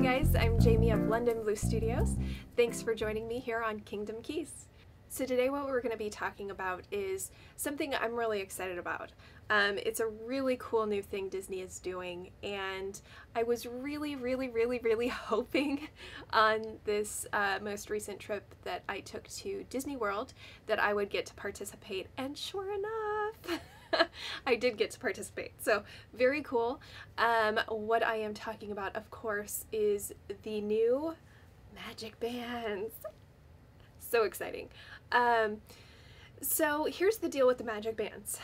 guys, I'm Jamie of London Blue Studios. Thanks for joining me here on Kingdom Keys. So today what we're going to be talking about is something I'm really excited about. It's a really cool new thing Disney is doing, and I was really hoping on this most recent trip that I took to Disney World that I would get to participate, and sure enough, I did get to participate. So very cool. What I am talking about, of course, is the new magic bands. So exciting. So here's the deal with the magic bands.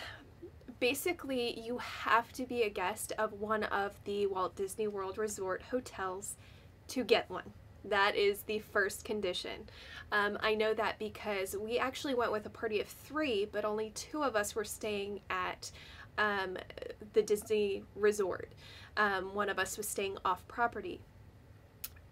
Basically, you have to be a guest of one of the Walt Disney World Resort hotels to get one. That is the first condition. I know that because we actually went with a party of 3, but only 2 of us were staying at the Disney Resort. One of us was staying off property.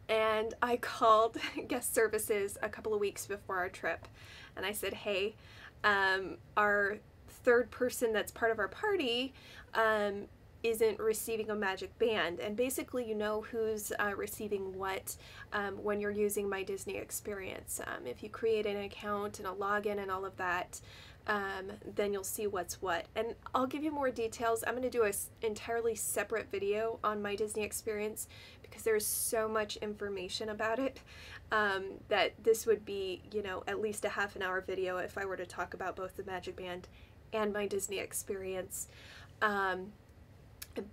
And I called guest services a couple of weeks before our trip, and I said, hey, our 3rd person that's part of our party isn't receiving a magic band. And basically, you know who's receiving what when you're using My Disney Experience. If you create an account and a login and all of that, then you'll see what's what. And I'll give you more details. I'm going to do an entirely separate video on My Disney Experience because there's so much information about it that this would be, you know, at least a half-an-hour video if I were to talk about both the Magic Band and My Disney Experience.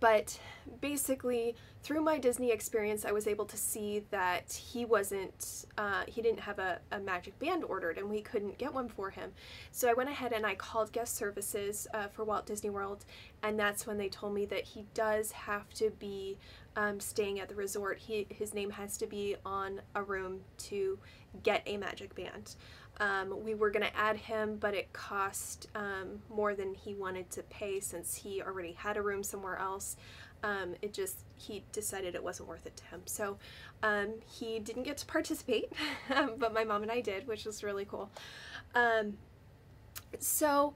But basically, through My Disney Experience, I was able to see that he didn't have a magic band ordered, and we couldn't get one for him. So I went ahead and I called guest services for Walt Disney World, and that's when they told me that he does have to be staying at the resort. His name has to be on a room to get a magic band. We were going to add him, but it cost more than he wanted to pay since he already had a room somewhere else. He decided it wasn't worth it to him. So he didn't get to participate, but my mom and I did, which was really cool. So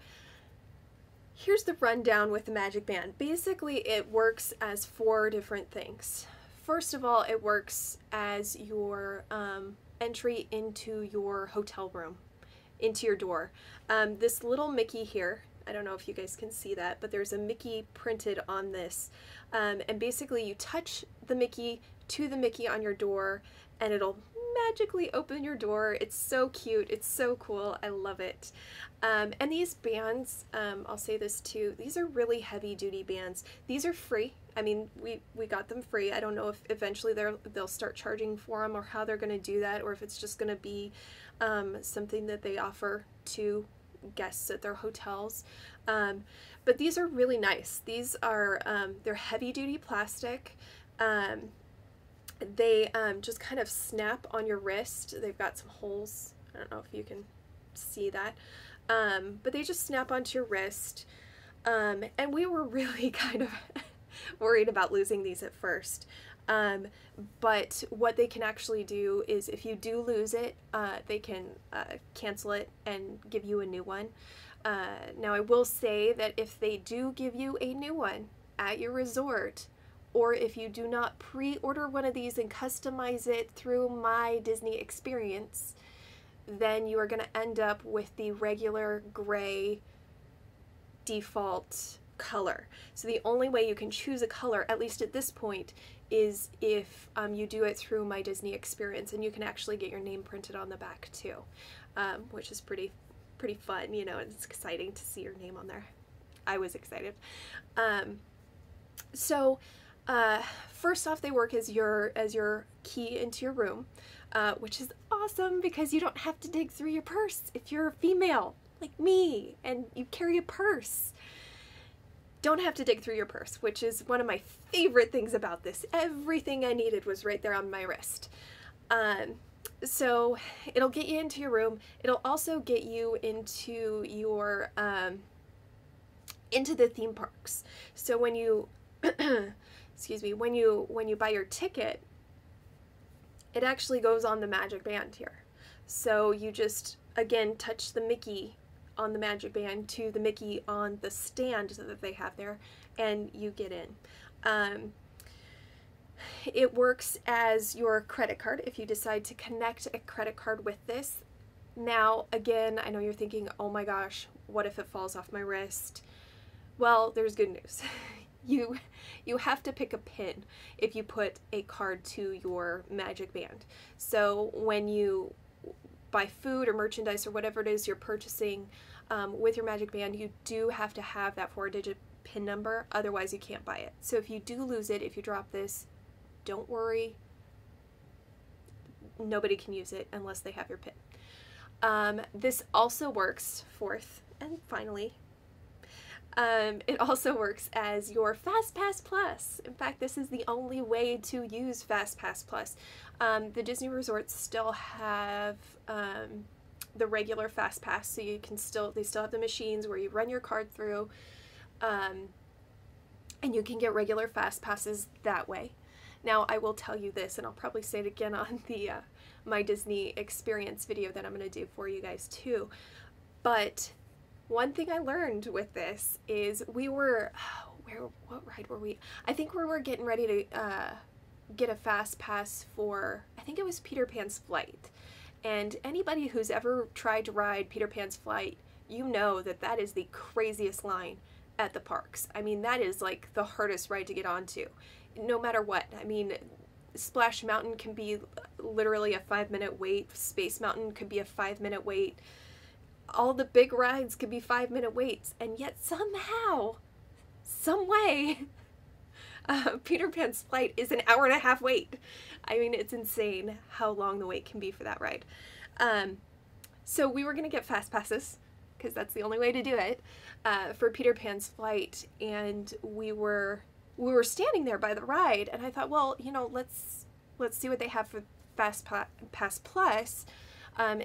here's the rundown with the magic band. Basically, it works as 4 different things. First of all, it works as your entry into your hotel room, into your door. This little Mickey here, I don't know if you guys can see that, but there's a Mickey printed on this. And basically you touch the Mickey to the Mickey on your door and it'll magically open your door. It's so cute. It's so cool. I love it. And these bands, I'll say this too, these are really heavy duty bands. These are free. I mean, we got them free. I don't know if eventually they'll start charging for them or how they're going to do that, or if it's just going to be something that they offer to guests at their hotels. But these are really nice. These are, they're heavy duty plastic. They just kind of snap on your wrist. They've got some holes. I don't know if you can see that. But they just snap onto your wrist. And we were really kind of worried about losing these at first. But what they can actually do is if you do lose it, they can cancel it and give you a new one. Now I will say that if they do give you a new one at your resort, or if you do not pre-order one of these and customize it through My Disney Experience, then you are going to end up with the regular gray default color. So the only way you can choose a color, at least at this point, is if you do it through My Disney Experience, and you can actually get your name printed on the back too, which is pretty fun. You know, it's exciting to see your name on there. I was excited. So first off, they work as your key into your room, which is awesome because you don't have to dig through your purse if you're a female like me and you carry a purse. Don't have to dig through your purse, which is one of my favorite things about this. Everything I needed was right there on my wrist. So it'll get you into your room. It'll also get you into your into the theme parks. So when you excuse me, when you buy your ticket, it actually goes on the magic band here. So you just again touch the Mickey on the magic band to the Mickey on the stand that they have there, and you get in. It works as your credit card if you decide to connect a credit card with this. Now, again, I know you're thinking, oh my gosh, what if it falls off my wrist? Well, there's good news. You have to pick a pin if you put a card to your Magic Band. So when you buy food or merchandise or whatever it is you're purchasing with your Magic Band, you do have to have that 4-digit pin number, otherwise you can't buy it. So if you do lose it, if you drop this, don't worry. Nobody can use it unless they have your pin. This also works, fourth and finally, it also works as your FastPass Plus. In fact, this is the only way to use FastPass Plus. The Disney resorts still have the regular FastPass, so you can they still have the machines where you run your card through, and you can get regular FastPasses that way. Now, I will tell you this, and I'll probably say it again on the My Disney Experience video that I'm going to do for you guys too, but one thing I learned with this is we were, what ride were we? I think we were getting ready to get a fast pass for, I think it was Peter Pan's Flight. And anybody who's ever tried to ride Peter Pan's Flight, you know that that is the craziest line at the parks. I mean, that is like the hardest ride to get onto, no matter what. I mean, Splash Mountain can be literally a 5-minute wait. Space Mountain could be a 5-minute wait. All the big rides could be 5-minute waits, and yet somehow, some way, Peter Pan's Flight is an 1.5-hour wait. I mean, it's insane how long the wait can be for that ride. So we were going to get fast passes, because that's the only way to do it, for Peter Pan's Flight, and we were standing there by the ride, and I thought, well, you know, let's see what they have for FastPass Plus,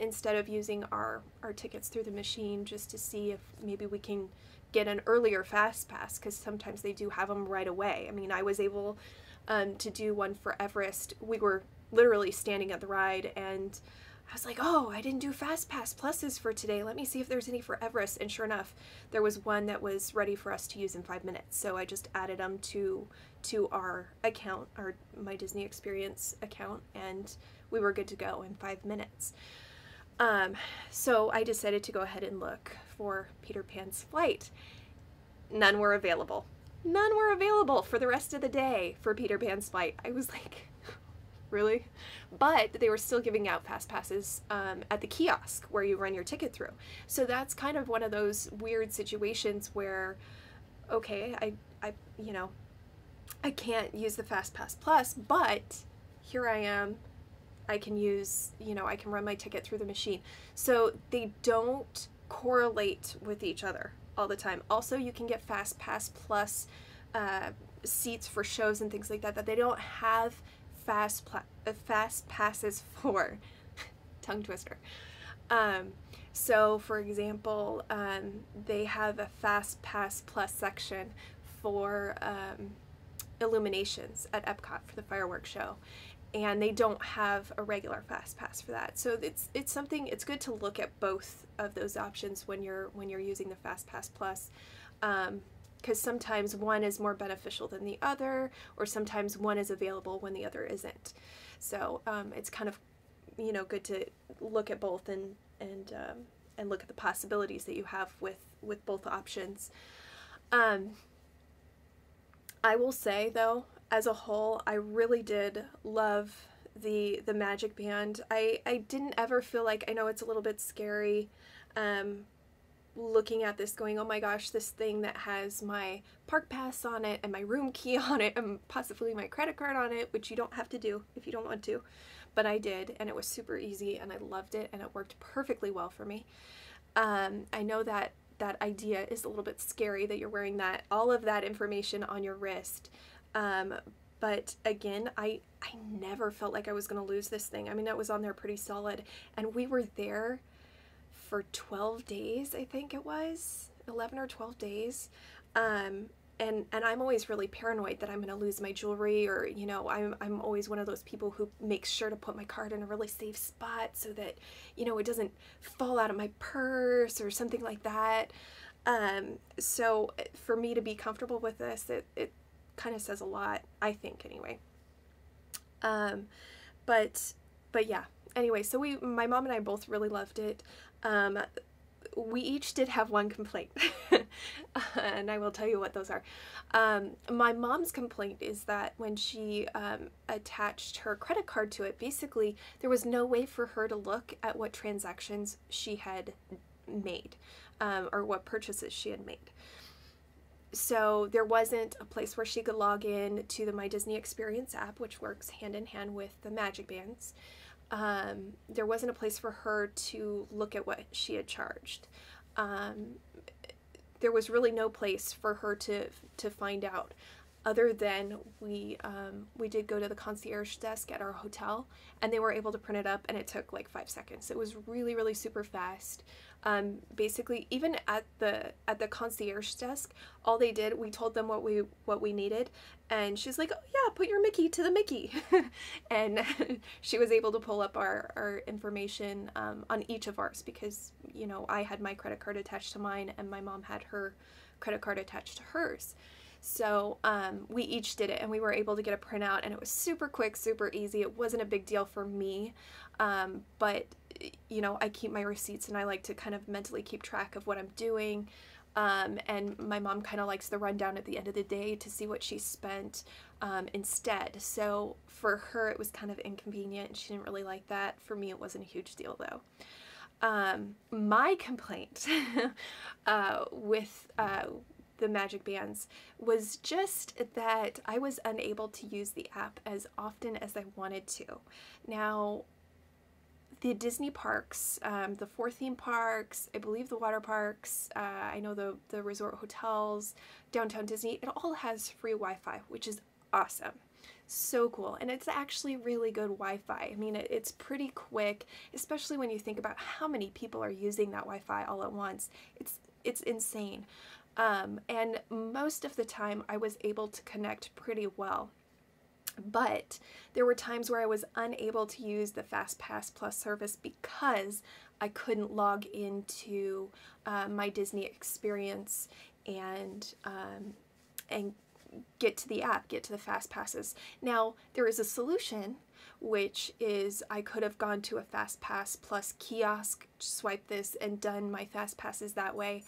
instead of using our tickets through the machine, just to see if maybe we can get an earlier FastPass, because sometimes they do have them right away. I mean, I was able to do one for Everest. We were literally standing at the ride, and I was like, oh, I didn't do FastPass Pluses for today. Let me see if there's any for Everest. And sure enough, there was one that was ready for us to use in 5 minutes. So I just added them to our account, our My Disney Experience account, and we were good to go in 5 minutes. So I decided to go ahead and look for Peter Pan's Flight. None were available. None were available for the rest of the day for Peter Pan's Flight. I was like, really? But they were still giving out fast passes at the kiosk where you run your ticket through. So that's kind of one of those weird situations where, okay, I can't use the FastPass Plus, but here I am. I can use, I can run my ticket through the machine. So they don't correlate with each other all the time. Also, you can get FastPass Plus seats for shows and things like that they don't have fast passes for. Tongue twister. So, for example, they have a FastPass Plus section for illuminations at Epcot for the fireworks show, and they don't have a regular FastPass for that. So it's something, it's good to look at both of those options when you're using the FastPass Plus, because sometimes one is more beneficial than the other, or sometimes one is available when the other isn't. So it's kind of good to look at both and look at the possibilities that you have with both options. I will say though, as a whole, I really did love the Magic Band. I didn't ever feel like, I know it's a little bit scary looking at this going, oh my gosh, this thing that has my park pass on it and my room key on it and possibly my credit card on it, which you don't have to do if you don't want to, but I did, and it was super easy and I loved it and it worked perfectly well for me. I know that idea is a little bit scary, that you're wearing all of that information on your wrist. But again, I never felt like I was going to lose this thing. I mean, it was on there pretty solid, and we were there for 12 days, I think it was 11 or 12 days. And I'm always really paranoid that I'm going to lose my jewelry, or, I'm always one of those people who makes sure to put my card in a really safe spot so that, it doesn't fall out of my purse or something like that. So for me to be comfortable with this, it kind of says a lot, I think, anyway. Um, but yeah. Anyway, so my mom and I both really loved it. We each did have one complaint, and I will tell you what those are. My mom's complaint is that when she attached her credit card to it, basically there was no way for her to look at what transactions she had made, or what purchases she had made. So there wasn't a place where she could log in to the My Disney Experience app, which works hand in hand with the Magic Bands. There wasn't a place for her to look at what she had charged. There was really no place for her to find out, other than we did go to the concierge desk at our hotel, and they were able to print it up, and it took like 5 seconds. It was really, really super fast. Basically, even at the concierge desk, all they did, we told them what we needed, and she's like, oh yeah, put your Mickey to the Mickey. And she was able to pull up our information on each of ours, because, you know, I had my credit card attached to mine and my mom had her credit card attached to hers. So we each did it, and we were able to get a printout, and it was super quick, super easy. It wasn't a big deal for me, but you know, I keep my receipts, and I like to kind of mentally keep track of what I'm doing. And my mom kind of likes the rundown at the end of the day to see what she spent instead. So for her, it was kind of inconvenient. She didn't really like that. For me, it wasn't a huge deal though. My complaint with the Magic Bands was just that I was unable to use the app as often as I wanted to. Now, the Disney parks, the 4 theme parks, I believe the water parks, I know the resort hotels, Downtown Disney, it all has free Wi-Fi, which is awesome. So cool. And it's actually really good Wi-Fi. I mean, it's pretty quick, especially when you think about how many people are using that Wi-Fi all at once. It's insane. And most of the time I was able to connect pretty well. But there were times where I was unable to use the FastPass Plus service because I couldn't log into my Disney Experience and get to the app, get to the FastPasses. Now, there is a solution, which is I could have gone to a FastPass Plus kiosk, swipe this, and done my FastPasses that way.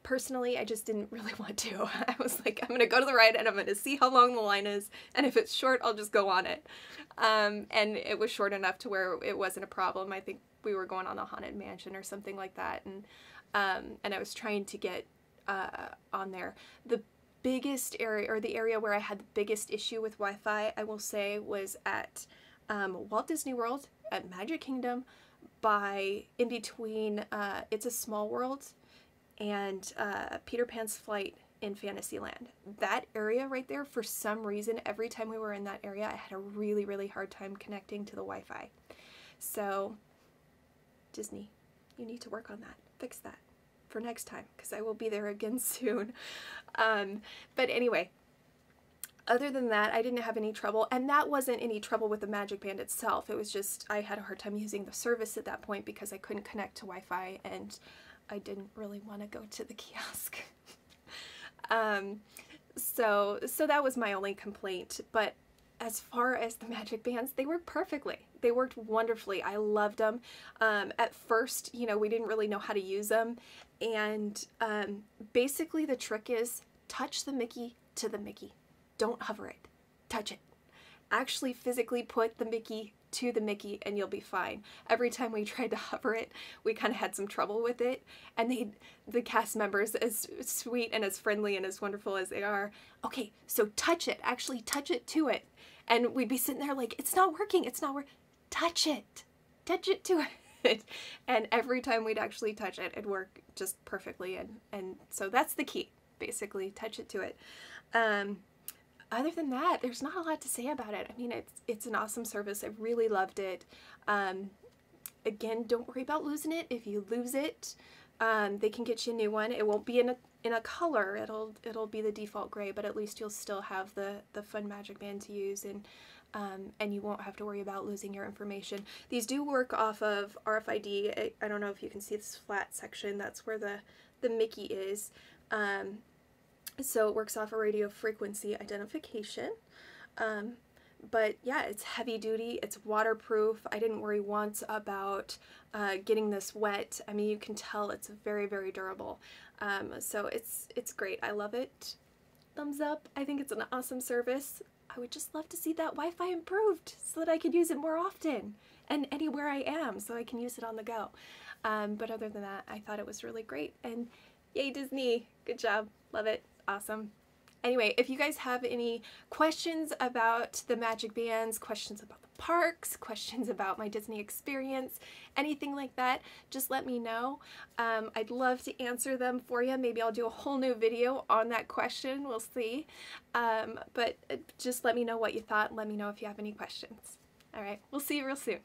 Personally, I just didn't really want to. I was like, I'm going to go to the ride and I'm going to see how long the line is, and if it's short, I'll just go on it. And it was short enough to where it wasn't a problem. I think we were going on the Haunted Mansion or something like that, and I was trying to get on there. The biggest area, or the area where I had the biggest issue with Wi-Fi, I will say, was at Walt Disney World, at Magic Kingdom, in between It's a Small World and Peter Pan's Flight in Fantasyland. That area right there, for some reason, every time we were in that area, I had a really, really hard time connecting to the Wi-Fi. So, Disney, you need to work on that. Fix that for next time, because I will be there again soon. But anyway, other than that, I didn't have any trouble, and that wasn't any trouble with the Magic Band itself. It was just I had a hard time using the service at that point because I couldn't connect to Wi-Fi, and I didn't really want to go to the kiosk. So that was my only complaint. But as far as the Magic Bands, they worked perfectly. They worked wonderfully. I loved them. At first, you know, we didn't really know how to use them. And basically the trick is touch the Mickey to the Mickey. Don't hover it. Touch it. Actually physically put the Mickey to the Mickey and you'll be fine. Every time we tried to hover it, we kind of had some trouble with it. And the cast members, as sweet and as friendly and as wonderful as they are, okay, so touch it. Actually touch it to it. And we'd be sitting there like, it's not working. It's not working. Touch it. Touch it to it. And every time we'd actually touch it, it'd work just perfectly. And so that's the key, basically. Touch it to it. Other than that, there's not a lot to say about it. I mean, it's an awesome service. I really loved it. Again, don't worry about losing it. If you lose it, they can get you a new one. It won't be in a color. It'll be the default gray, but at least you'll still have the fun Magic Band to use, and you won't have to worry about losing your information. These do work off of RFID. I don't know if you can see this flat section. That's where the Mickey is. So it works off a radio frequency identification. But yeah, it's heavy duty, it's waterproof. I didn't worry once about getting this wet. I mean, you can tell it's very, very durable. So it's great. I love it. Thumbs up. I think it's an awesome service. I would just love to see that Wi-Fi improved so that I could use it more often and anywhere I am, so I can use it on the go. But other than that, I thought it was really great. And yay, Disney. Good job. Love it. Awesome. Anyway, if you guys have any questions about the Magic Bands, questions about the parks, questions about my Disney experience, anything like that, just let me know. I'd love to answer them for you. Maybe I'll do a whole new video on that question. We'll see. But just let me know what you thought and let me know if you have any questions. All right, we'll see you real soon.